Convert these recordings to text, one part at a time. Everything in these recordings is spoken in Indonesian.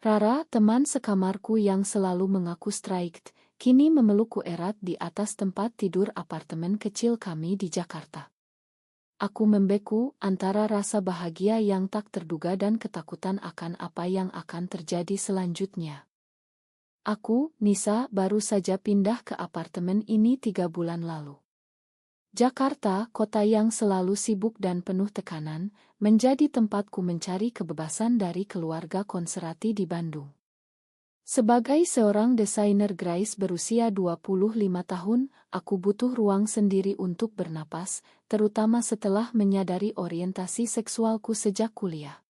Rara, teman sekamarku yang selalu mengaku strict, kini memelukku erat di atas tempat tidur apartemen kecil kami di Jakarta. Aku membeku antara rasa bahagia yang tak terduga dan ketakutan akan apa yang akan terjadi selanjutnya. Aku, Nisa, baru saja pindah ke apartemen ini 3 bulan lalu. Jakarta, kota yang selalu sibuk dan penuh tekanan, menjadi tempatku mencari kebebasan dari keluarga konservatif di Bandung. Sebagai seorang desainer grafis berusia 25 tahun, aku butuh ruang sendiri untuk bernapas, terutama setelah menyadari orientasi seksualku sejak kuliah.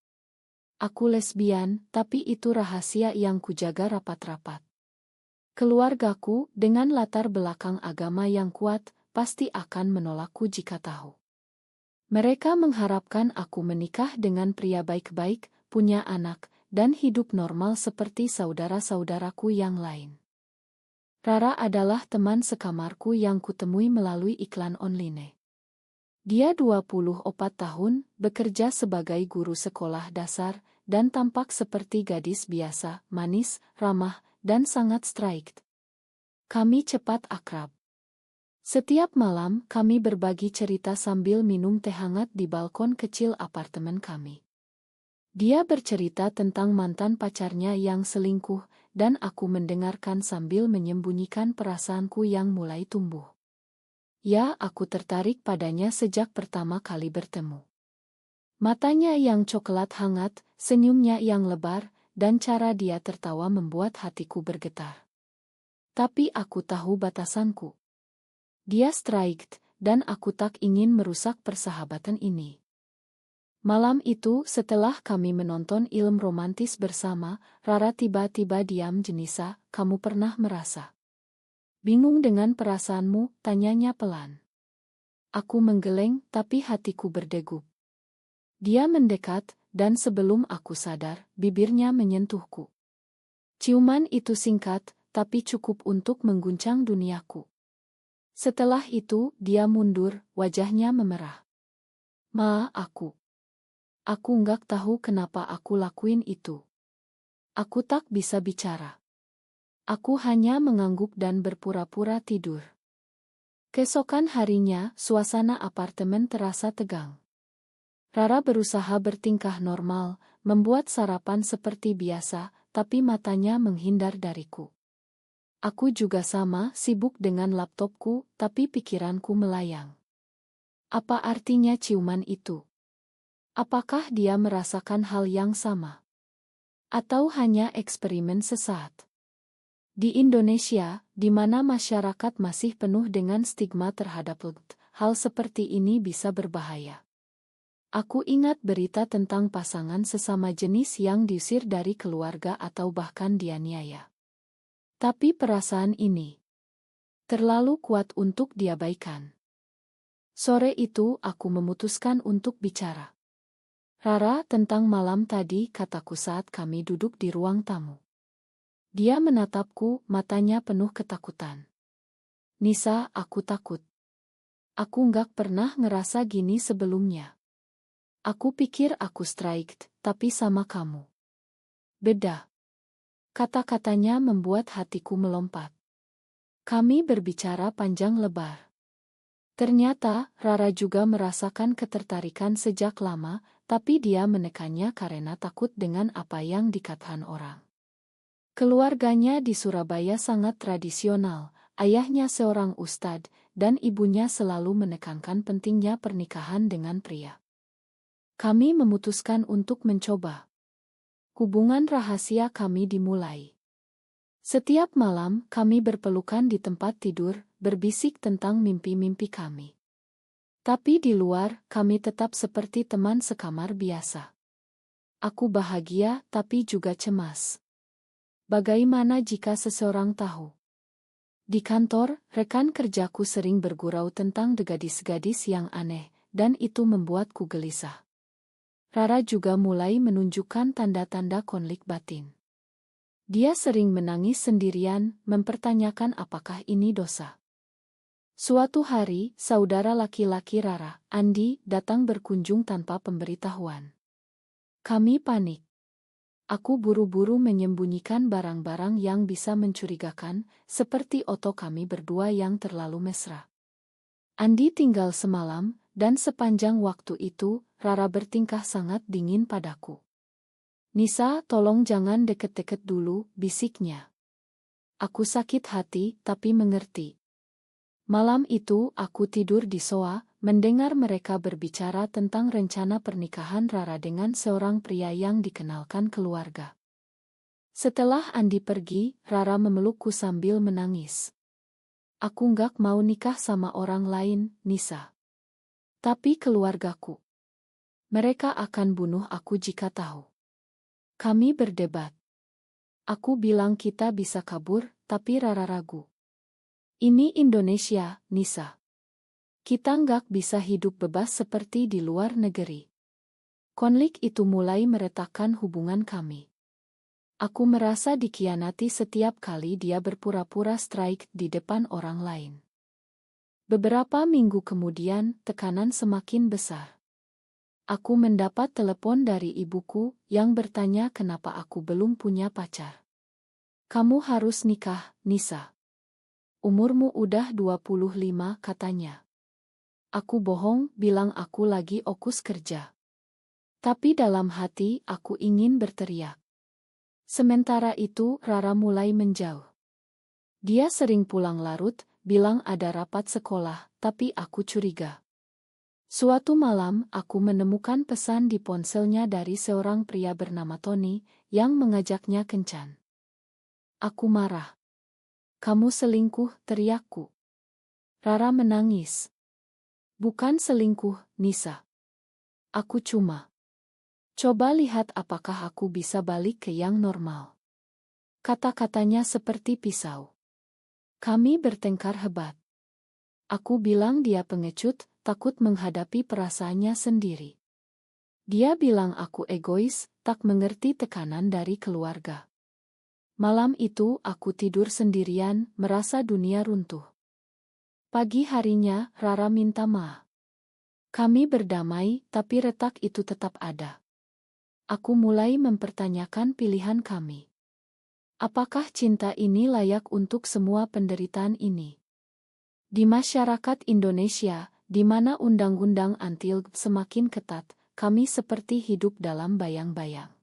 Aku lesbian, tapi itu rahasia yang kujaga rapat-rapat. Keluargaku, dengan latar belakang agama yang kuat, pasti akan menolakku jika tahu. Mereka mengharapkan aku menikah dengan pria baik-baik, punya anak, dan hidup normal seperti saudara-saudaraku yang lain. Rara adalah teman sekamarku yang kutemui melalui iklan online. Dia 24 tahun, bekerja sebagai guru sekolah dasar, dan tampak seperti gadis biasa, manis, ramah, dan sangat strict. Kami cepat akrab. Setiap malam kami berbagi cerita sambil minum teh hangat di balkon kecil apartemen kami. Dia bercerita tentang mantan pacarnya yang selingkuh, dan aku mendengarkan sambil menyembunyikan perasaanku yang mulai tumbuh. Ya, aku tertarik padanya sejak pertama kali bertemu. Matanya yang coklat hangat, senyumnya yang lebar, dan cara dia tertawa membuat hatiku bergetar. Tapi aku tahu batasanku. Dia strict, dan aku tak ingin merusak persahabatan ini. Malam itu, setelah kami menonton film romantis bersama, Rara tiba-tiba diam. "Jenisa, kamu pernah merasa bingung dengan perasaanmu?" tanyanya pelan. Aku menggeleng, tapi hatiku berdegup. Dia mendekat, dan sebelum aku sadar, bibirnya menyentuhku. Ciuman itu singkat, tapi cukup untuk mengguncang duniaku. Setelah itu, dia mundur, wajahnya memerah. Aku nggak tahu kenapa aku lakuin itu. Aku tak bisa bicara. Aku hanya mengangguk dan berpura-pura tidur. Keesokan harinya, suasana apartemen terasa tegang. Rara berusaha bertingkah normal, membuat sarapan seperti biasa, tapi matanya menghindar dariku. Aku juga sama, sibuk dengan laptopku, tapi pikiranku melayang. Apa artinya ciuman itu? Apakah dia merasakan hal yang sama? Atau hanya eksperimen sesaat? Di Indonesia, di mana masyarakat masih penuh dengan stigma terhadap LGBT, hal seperti ini bisa berbahaya. Aku ingat berita tentang pasangan sesama jenis yang diusir dari keluarga atau bahkan dianiaya. Tapi perasaan ini terlalu kuat untuk diabaikan. Sore itu aku memutuskan untuk bicara. "Rara, tentang malam tadi," kataku saat kami duduk di ruang tamu. Dia menatapku, matanya penuh ketakutan. "Nisa, aku takut. Aku nggak pernah ngerasa gini sebelumnya. Aku pikir aku strict, tapi sama kamu beda." Kata-katanya membuat hatiku melompat. Kami berbicara panjang lebar. Ternyata, Rara juga merasakan ketertarikan sejak lama, tapi dia menekannya karena takut dengan apa yang dikatakan orang. Keluarganya di Surabaya sangat tradisional, ayahnya seorang ustadz, dan ibunya selalu menekankan pentingnya pernikahan dengan pria. Kami memutuskan untuk mencoba. Hubungan rahasia kami dimulai. Setiap malam, kami berpelukan di tempat tidur, berbisik tentang mimpi-mimpi kami. Tapi di luar, kami tetap seperti teman sekamar biasa. Aku bahagia, tapi juga cemas. Bagaimana jika seseorang tahu? Di kantor, rekan kerjaku sering bergurau tentang gadis-gadis yang aneh, dan itu membuatku gelisah. Rara juga mulai menunjukkan tanda-tanda konflik batin. Dia sering menangis sendirian, mempertanyakan apakah ini dosa. Suatu hari, saudara laki-laki Rara, Andi, datang berkunjung tanpa pemberitahuan. Kami panik. Aku buru-buru menyembunyikan barang-barang yang bisa mencurigakan, seperti oto kami berdua yang terlalu mesra. Andi tinggal semalam, dan sepanjang waktu itu, Rara bertingkah sangat dingin padaku. Nisa, tolong jangan deket-deket dulu, bisiknya. Aku sakit hati, tapi mengerti. Malam itu, aku tidur di soa, mendengar mereka berbicara tentang rencana pernikahan Rara dengan seorang pria yang dikenalkan keluarga. Setelah Andi pergi, Rara memelukku sambil menangis. Aku nggak mau nikah sama orang lain, Nisa. Tapi keluargaku. Mereka akan bunuh aku jika tahu. Kami berdebat. Aku bilang kita bisa kabur, tapi Rara ragu. Ini Indonesia, Nisa. Kita nggak bisa hidup bebas seperti di luar negeri. Konflik itu mulai meretakkan hubungan kami. Aku merasa dikhianati setiap kali dia berpura-pura strike di depan orang lain. Beberapa minggu kemudian, tekanan semakin besar. Aku mendapat telepon dari ibuku yang bertanya kenapa aku belum punya pacar. Kamu harus nikah, Nisa. Umurmu udah 25, katanya. Aku bohong, bilang aku lagi fokus kerja. Tapi dalam hati aku ingin berteriak. Sementara itu Rara mulai menjauh. Dia sering pulang larut, bilang ada rapat sekolah, tapi aku curiga. Suatu malam aku menemukan pesan di ponselnya dari seorang pria bernama Tony yang mengajaknya kencan. Aku marah. Kamu selingkuh, teriakku. Rara menangis. Bukan selingkuh, Nisa. Aku cuma. Coba lihat apakah aku bisa balik ke yang normal. Kata-katanya seperti pisau. Kami bertengkar hebat. Aku bilang dia pengecut, takut menghadapi perasaannya sendiri. Dia bilang aku egois, tak mengerti tekanan dari keluarga. Malam itu aku tidur sendirian, merasa dunia runtuh. Pagi harinya, Rara minta maaf. Kami berdamai, tapi retak itu tetap ada. Aku mulai mempertanyakan pilihan kami. Apakah cinta ini layak untuk semua penderitaan ini? Di masyarakat Indonesia, di mana undang-undang anti semakin ketat, kami seperti hidup dalam bayang-bayang.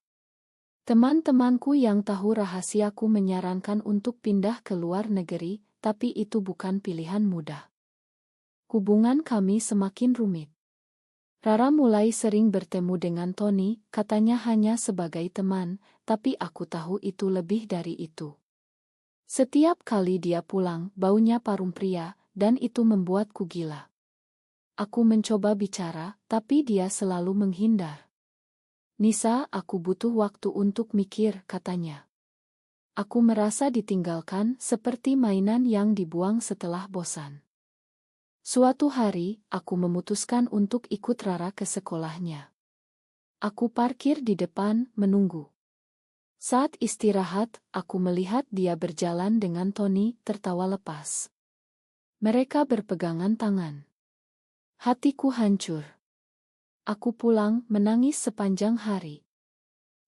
Teman-temanku yang tahu rahasiaku menyarankan untuk pindah ke luar negeri, tapi itu bukan pilihan mudah. Hubungan kami semakin rumit. Rara mulai sering bertemu dengan Tony, katanya hanya sebagai teman, tapi aku tahu itu lebih dari itu. Setiap kali dia pulang, baunya parfum pria, dan itu membuatku gila. Aku mencoba bicara, tapi dia selalu menghindar. Nisa, aku butuh waktu untuk mikir, katanya. Aku merasa ditinggalkan seperti mainan yang dibuang setelah bosan. Suatu hari, aku memutuskan untuk ikut Rara ke sekolahnya. Aku parkir di depan, menunggu. Saat istirahat, aku melihat dia berjalan dengan Tony, tertawa lepas. Mereka berpegangan tangan. Hatiku hancur. Aku pulang, menangis sepanjang hari.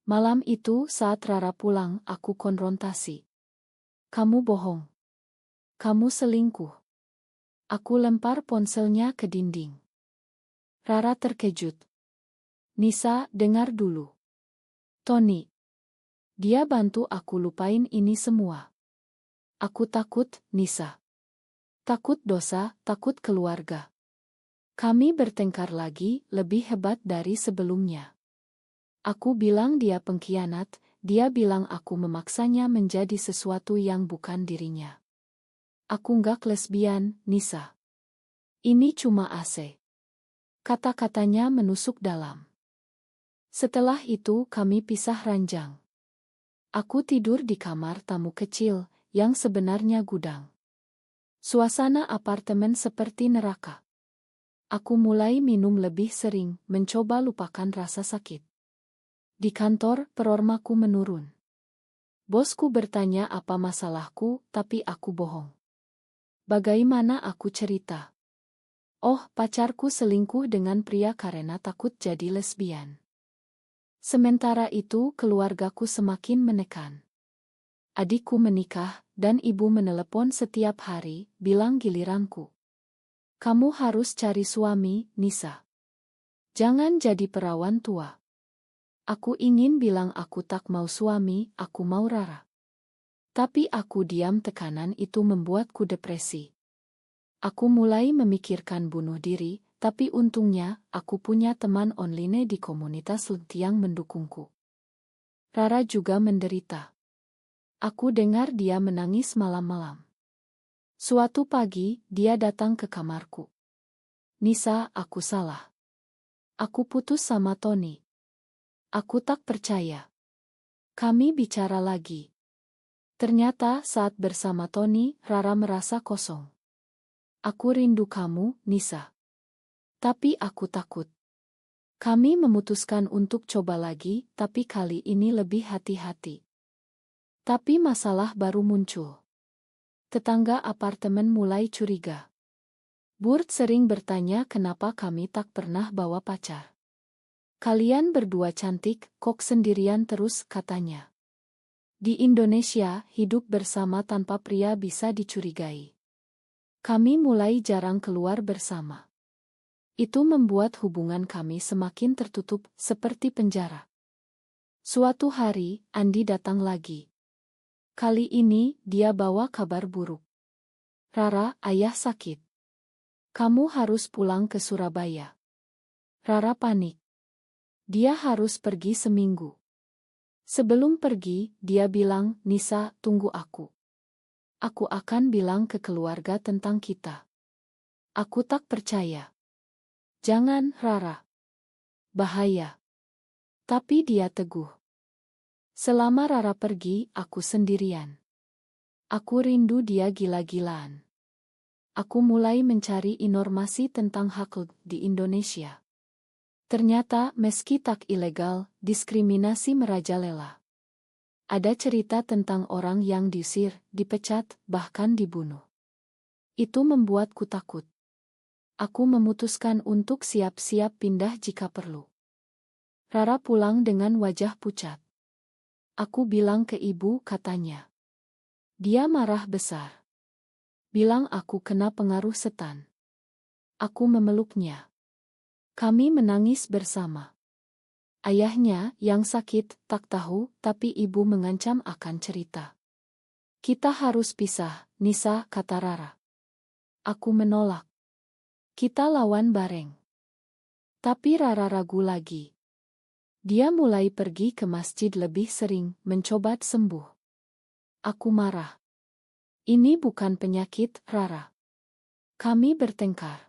Malam itu, saat Rara pulang, aku konfrontasi. Kamu bohong. Kamu selingkuh. Aku lempar ponselnya ke dinding. Rara terkejut. Nisa, dengar dulu. Tony. Dia bantu aku lupain ini semua. Aku takut, Nisa. Takut dosa, takut keluarga. Kami bertengkar lagi, lebih hebat dari sebelumnya. Aku bilang dia pengkhianat, dia bilang aku memaksanya menjadi sesuatu yang bukan dirinya. Aku nggak lesbian, Nisa. Ini cuma AC. Kata-katanya menusuk dalam. Setelah itu kami pisah ranjang. Aku tidur di kamar tamu kecil, yang sebenarnya gudang. Suasana apartemen seperti neraka. Aku mulai minum lebih sering, mencoba lupakan rasa sakit. Di kantor, performaku menurun. Bosku bertanya apa masalahku, tapi aku bohong. Bagaimana aku cerita? Oh, pacarku selingkuh dengan pria karena takut jadi lesbian. Sementara itu keluargaku semakin menekan. Adikku menikah, dan ibu menelepon setiap hari, bilang giliranku. Kamu harus cari suami, Nisa. Jangan jadi perawan tua. Aku ingin bilang aku tak mau suami, aku mau Rara. Tapi aku diam, tekanan itu membuatku depresi. Aku mulai memikirkan bunuh diri, tapi untungnya aku punya teman online di komunitas yang mendukungku. Rara juga menderita. Aku dengar dia menangis malam-malam. Suatu pagi, dia datang ke kamarku. Nisa, aku salah. Aku putus sama Tony. Aku tak percaya. Kami bicara lagi. Ternyata saat bersama Tony, Rara merasa kosong. Aku rindu kamu, Nisa. Tapi aku takut. Kami memutuskan untuk coba lagi, tapi kali ini lebih hati-hati. Tapi masalah baru muncul. Tetangga apartemen mulai curiga. Burt sering bertanya kenapa kami tak pernah bawa pacar. Kalian berdua cantik, kok sendirian terus, katanya. Di Indonesia, hidup bersama tanpa pria bisa dicurigai. Kami mulai jarang keluar bersama. Itu membuat hubungan kami semakin tertutup, seperti penjara. Suatu hari, Andi datang lagi. Kali ini, dia bawa kabar buruk. Rara, ayah sakit. Kamu harus pulang ke Surabaya. Rara panik. Dia harus pergi seminggu. Sebelum pergi, dia bilang, Nisa, tunggu aku. Aku akan bilang ke keluarga tentang kita. Aku tak percaya. Jangan, Rara. Bahaya. Tapi dia teguh. Selama Rara pergi, aku sendirian. Aku rindu dia gila-gilaan. Aku mulai mencari informasi tentang hak di Indonesia. Ternyata, meski tak ilegal, diskriminasi merajalela. Ada cerita tentang orang yang diusir, dipecat, bahkan dibunuh. Itu membuatku takut. Aku memutuskan untuk siap-siap pindah jika perlu. Rara pulang dengan wajah pucat. Aku bilang ke ibu, katanya. Dia marah besar. Bilang aku kena pengaruh setan. Aku memeluknya. Kami menangis bersama. Ayahnya, yang sakit, tak tahu, tapi ibu mengancam akan cerita. Kita harus pisah, Nisa, kata Rara. Aku menolak. Kita lawan bareng. Tapi Rara ragu lagi. Dia mulai pergi ke masjid lebih sering, mencoba sembuh. Aku marah. Ini bukan penyakit, Rara. Kami bertengkar.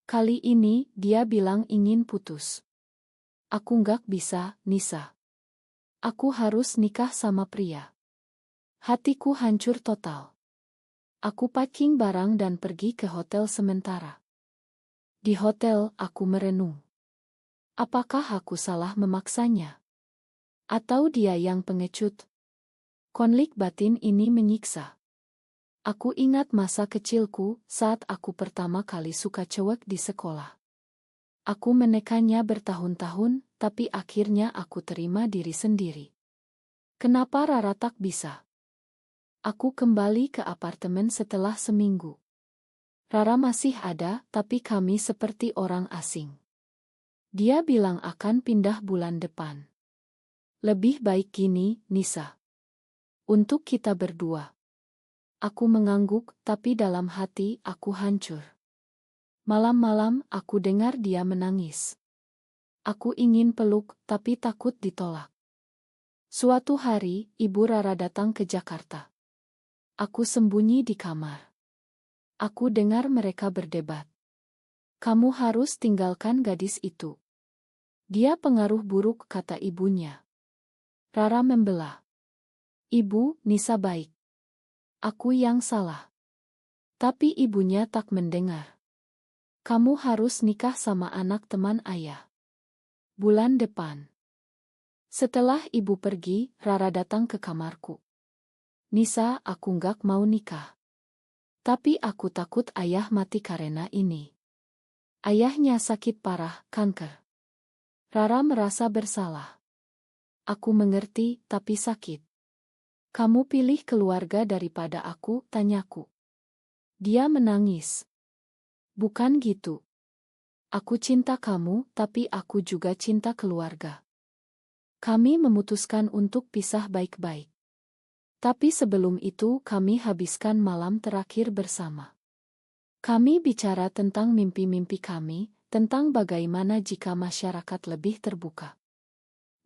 Kali ini, dia bilang ingin putus. Aku nggak bisa, Nisa. Aku harus nikah sama pria. Hatiku hancur total. Aku packing barang dan pergi ke hotel sementara. Di hotel, aku merenung. Apakah aku salah memaksanya? Atau dia yang pengecut? Konflik batin ini menyiksa. Aku ingat masa kecilku saat aku pertama kali suka cewek di sekolah. Aku menekannya bertahun-tahun, tapi akhirnya aku terima diri sendiri. Kenapa Rara tak bisa? Aku kembali ke apartemen setelah seminggu. Rara masih ada, tapi kami seperti orang asing. Dia bilang akan pindah bulan depan. Lebih baik gini, Nisa. Untuk kita berdua. Aku mengangguk, tapi dalam hati aku hancur. Malam-malam aku dengar dia menangis. Aku ingin peluk, tapi takut ditolak. Suatu hari, Ibu Rara datang ke Jakarta. Aku sembunyi di kamar. Aku dengar mereka berdebat. Kamu harus tinggalkan gadis itu. Dia pengaruh buruk, kata ibunya. Rara membela. Ibu, Nisa baik. Aku yang salah. Tapi ibunya tak mendengar. Kamu harus nikah sama anak teman ayah. Bulan depan. Setelah ibu pergi, Rara datang ke kamarku. Nisa, aku nggak mau nikah. Tapi aku takut ayah mati karena ini. Ayahnya sakit parah, kanker. Rara merasa bersalah. Aku mengerti, tapi sakit. Kamu pilih keluarga daripada aku, tanyaku. Dia menangis. Bukan gitu. Aku cinta kamu, tapi aku juga cinta keluarga. Kami memutuskan untuk pisah baik-baik. Tapi sebelum itu kami habiskan malam terakhir bersama. Kami bicara tentang mimpi-mimpi kami, tentang bagaimana jika masyarakat lebih terbuka.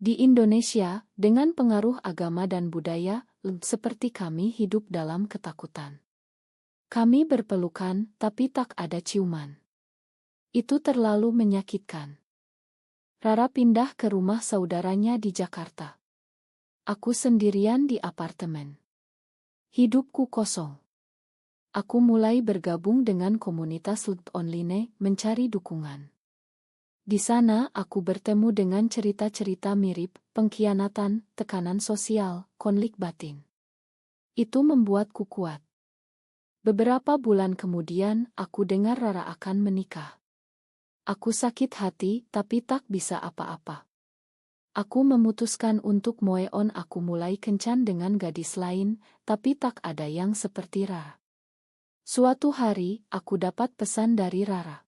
Di Indonesia, dengan pengaruh agama dan budaya, seperti kami hidup dalam ketakutan. Kami berpelukan, tapi tak ada ciuman. Itu terlalu menyakitkan. Rara pindah ke rumah saudaranya di Jakarta. Aku sendirian di apartemen. Hidupku kosong. Aku mulai bergabung dengan komunitas online, mencari dukungan. Di sana aku bertemu dengan cerita-cerita mirip, pengkhianatan, tekanan sosial, konflik batin. Itu membuatku kuat. Beberapa bulan kemudian, aku dengar Rara akan menikah. Aku sakit hati, tapi tak bisa apa-apa. Aku memutuskan untuk move on. Aku mulai kencan dengan gadis lain, tapi tak ada yang seperti Rara. Suatu hari, aku dapat pesan dari Rara.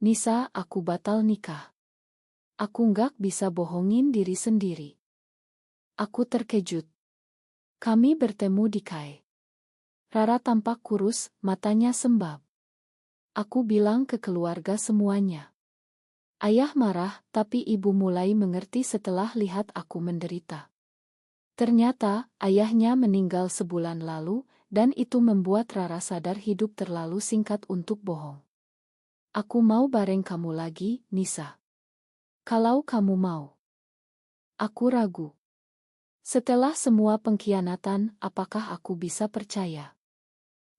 Nisa, aku batal nikah. Aku nggak bisa bohongin diri sendiri. Aku terkejut. Kami bertemu di KAI. Rara tampak kurus, matanya sembab. Aku bilang ke keluarga semuanya. Ayah marah, tapi ibu mulai mengerti setelah lihat aku menderita. Ternyata, ayahnya meninggal sebulan lalu, dan itu membuat Rara sadar hidup terlalu singkat untuk bohong. Aku mau bareng kamu lagi, Nisa. Kalau kamu mau. Aku ragu. Setelah semua pengkhianatan, apakah aku bisa percaya?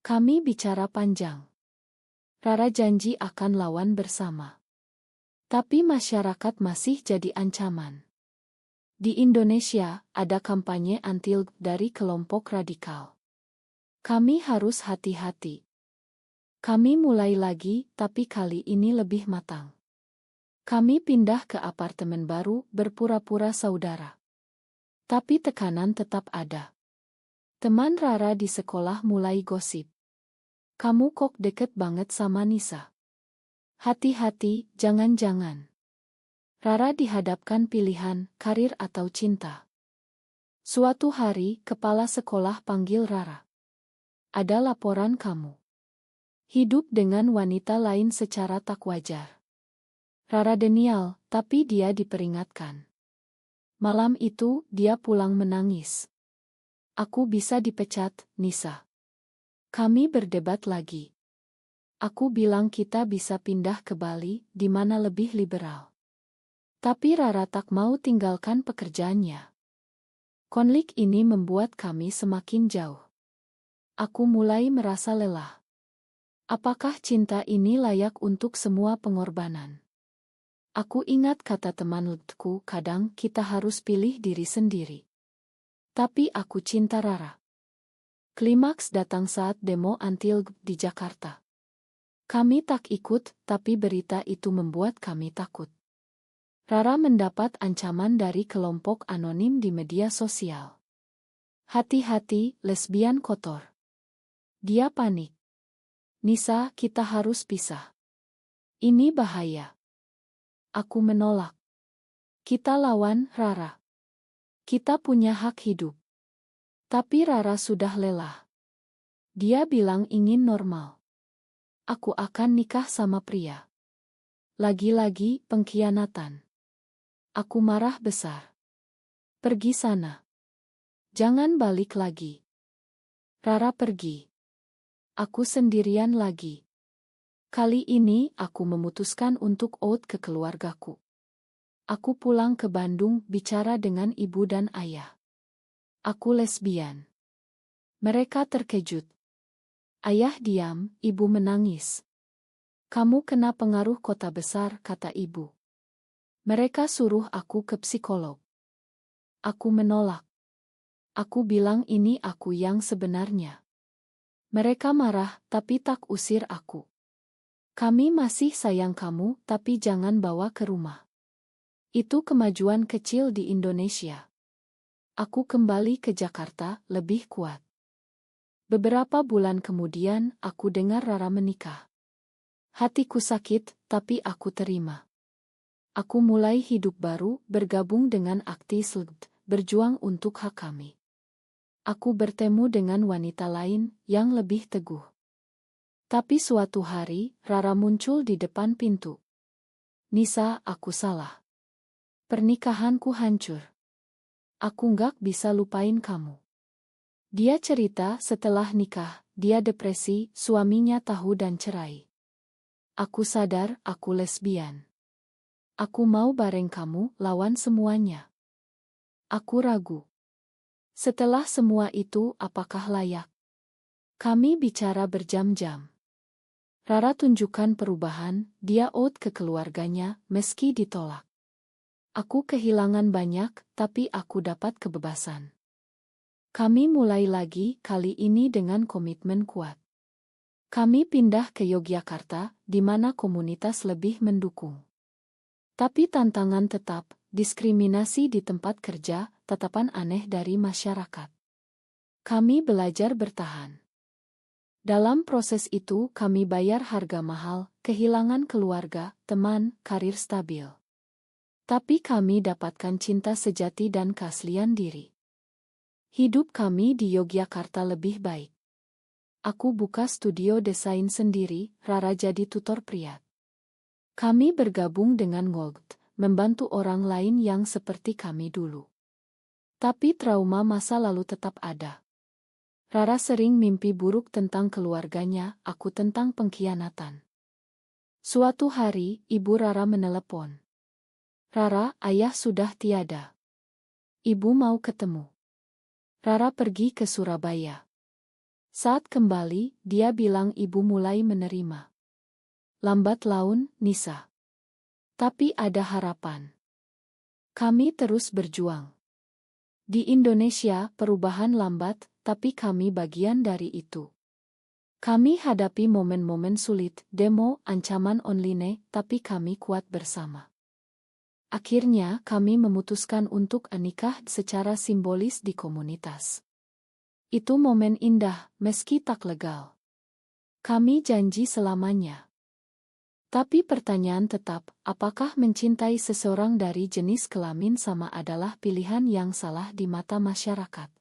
Kami bicara panjang. Rara janji akan lawan bersama. Tapi masyarakat masih jadi ancaman. Di Indonesia, ada kampanye anti-LGBT dari kelompok radikal. Kami harus hati-hati. Kami mulai lagi, tapi kali ini lebih matang. Kami pindah ke apartemen baru, berpura-pura saudara. Tapi tekanan tetap ada. Teman Rara di sekolah mulai gosip. Kamu kok deket banget sama Nisa. Hati-hati, jangan-jangan. Rara dihadapkan pilihan, karir atau cinta. Suatu hari, kepala sekolah panggil Rara. Ada laporan kamu. Hidup dengan wanita lain secara tak wajar. Rara denial, tapi dia diperingatkan. Malam itu, dia pulang menangis. Aku bisa dipecat, Nisa. Kami berdebat lagi. Aku bilang kita bisa pindah ke Bali, di mana lebih liberal. Tapi Rara tak mau tinggalkan pekerjaannya. Konflik ini membuat kami semakin jauh. Aku mulai merasa lelah. Apakah cinta ini layak untuk semua pengorbanan? Aku ingat kata teman lekku, kadang kita harus pilih diri sendiri. Tapi aku cinta Rara. Klimaks datang saat demo anti-LGBT di Jakarta. Kami tak ikut, tapi berita itu membuat kami takut. Rara mendapat ancaman dari kelompok anonim di media sosial. Hati-hati, lesbian kotor. Dia panik. Nisa, kita harus pisah. Ini bahaya. Aku menolak. Kita lawan, Rara. Kita punya hak hidup. Tapi Rara sudah lelah. Dia bilang ingin normal. Aku akan nikah sama pria. Lagi-lagi pengkhianatan. Aku marah besar. Pergi sana. Jangan balik lagi. Rara pergi. Aku sendirian lagi. Kali ini aku memutuskan untuk out ke keluargaku. Aku pulang ke Bandung bicara dengan ibu dan ayah. Aku lesbian. Mereka terkejut. Ayah diam, ibu menangis. Kamu kena pengaruh kota besar, kata ibu. Mereka suruh aku ke psikolog. Aku menolak. Aku bilang ini aku yang sebenarnya. Mereka marah, tapi tak usir aku. Kami masih sayang kamu, tapi jangan bawa ke rumah. Itu kemajuan kecil di Indonesia. Aku kembali ke Jakarta lebih kuat. Beberapa bulan kemudian, aku dengar Rara menikah. Hatiku sakit, tapi aku terima. Aku mulai hidup baru, bergabung dengan aktivis, berjuang untuk hak kami. Aku bertemu dengan wanita lain yang lebih teguh. Tapi suatu hari, Rara muncul di depan pintu. Nisa, aku salah. Pernikahanku hancur. Aku nggak bisa lupain kamu. Dia cerita setelah nikah, dia depresi, suaminya tahu dan cerai. Aku sadar aku lesbian. Aku mau bareng kamu lawan semuanya. Aku ragu. Setelah semua itu, apakah layak? Kami bicara berjam-jam. Rara tunjukkan perubahan, dia out ke keluarganya, meski ditolak. Aku kehilangan banyak, tapi aku dapat kebebasan. Kami mulai lagi, kali ini dengan komitmen kuat. Kami pindah ke Yogyakarta, di mana komunitas lebih mendukung. Tapi tantangan tetap, diskriminasi di tempat kerja, tatapan aneh dari masyarakat. Kami belajar bertahan. Dalam proses itu kami bayar harga mahal, kehilangan keluarga, teman, karir stabil. Tapi kami dapatkan cinta sejati dan keaslian diri. Hidup kami di Yogyakarta lebih baik. Aku buka studio desain sendiri, Rara jadi tutor pria. Kami bergabung dengan Ngold, membantu orang lain yang seperti kami dulu. Tapi trauma masa lalu tetap ada. Rara sering mimpi buruk tentang keluarganya, aku tentang pengkhianatan. Suatu hari, ibu Rara menelepon. Rara, ayah sudah tiada. Ibu mau ketemu. Rara pergi ke Surabaya. Saat kembali, dia bilang ibu mulai menerima. Lambat laun, Nisa. Tapi ada harapan. Kami terus berjuang. Di Indonesia, perubahan lambat, tapi kami bagian dari itu. Kami hadapi momen-momen sulit, demo, ancaman online, tapi kami kuat bersama. Akhirnya, kami memutuskan untuk menikah secara simbolis di komunitas. Itu momen indah, meski tak legal. Kami janji selamanya. Tapi pertanyaan tetap, apakah mencintai seseorang dari jenis kelamin sama adalah pilihan yang salah di mata masyarakat?